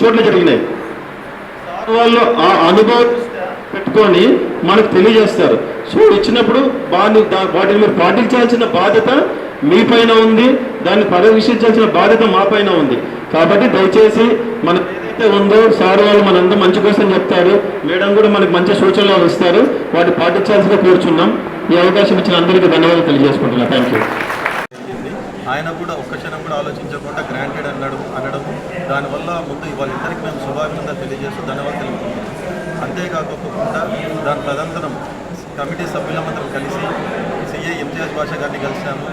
చోట్ల జరిగినాయి. వాళ్ళు ఆ అనుభవం పెట్టుకొని మనకు తెలియజేస్తారు. సో ఇచ్చినప్పుడు వాటిని మీరు పాటించాల్సిన బాధ్యత మీ పైన ఉంది, దాన్ని పర్యవేక్షించాల్సిన బాధ్యత మా పైన ఉంది. కాబట్టి దయచేసి మన ఏదైతే ఉందో సార్ వాళ్ళు మనందరూ మంచి కోసం చెప్తారు, మేడం కూడా మనకు మంచి సూచనలు ఇస్తారు, వాటి పాటించాల్సిగా కూర్చున్నాం. ఈ అవకాశం ఇచ్చిన అందరికీ ధన్యవాదాలు తెలియజేసుకుంటున్నాను. Thank you. ఆయన కూడా ఒక్క క్షణం కూడా ఆలోచించకుండా గ్రాంటెడ్ అనడము, దానివల్ల ముందు వాళ్ళిద్దరికి మేము శుభాభినందనలు తెలియజేస్తూ ధన్యవాదాలు తెలుపుతున్నాం. అంతేకాకుండా దాని తదనంతరం కమిటీ సభ్యులందరం కలిసి సిఐ ఎంజీఆర్ భాష గారిని కలిసాము,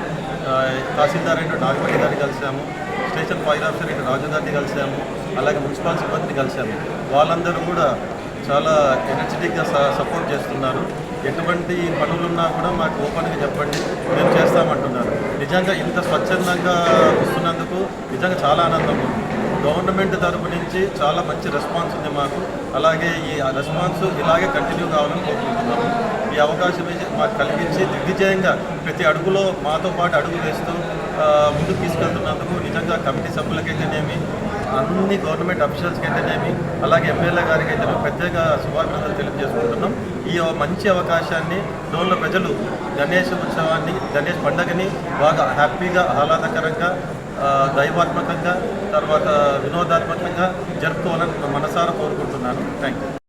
తహసీల్దార్ అయిన నాగపల్లి గారిని కలిసాము, స్టేషన్ ఫైర్ ఆఫీసర్ అయిన రాజు గారిని కలిసాము, అలాగే మున్సిపల్ సిబ్బందిని కలిసాము. వాళ్ళందరూ కూడా చాలా ఎనర్జెటిక్గా సపోర్ట్ చేస్తున్నారు. ఎటువంటి పనులున్నా కూడా మాకు ఓపెన్గా చెప్పండి, మేము చేస్తామంటున్నారు. నిజంగా ఇంత స్వచ్ఛందంగా వస్తున్నందుకు నిజంగా చాలా ఆనందం ఉంది. గవర్నమెంట్ తరపు నుంచి చాలా మంచి రెస్పాన్స్ ఉంది మాకు. అలాగే ఈ రెస్పాన్స్ ఇలాగే కంటిన్యూ కావాలని కోరుకుంటున్నాము. ఈ అవకాశం మాకు కలిగించి దిగ్విజయంగా ప్రతి అడుగులో మాతో పాటు అడుగు వేస్తూ ముందుకు తీసుకెళ్తున్నందుకు నిజంగా కమిటీ సభ్యులకైతేనేమి, అన్ని గవర్నమెంట్ అఫీషియల్స్కి అయితేనేమి, అలాగే ఎమ్మెల్యే గారికి అయితేనేమి ప్రత్యేక శుభాభినందనలు తెలియజేసుకుంటున్నాం. ఈ మంచి అవకాశాన్ని డోన్ల ప్రజలు గణేష్ ఉత్సవాన్ని, గణేష్ పండుగని బాగా హ్యాపీగా, ఆహ్లాదకరంగా, దైవాత్మకంగా, తర్వాత వినోదాత్మకంగా జరుపుకోవాలని మనసారా కోరుకుంటున్నాను. Thank you.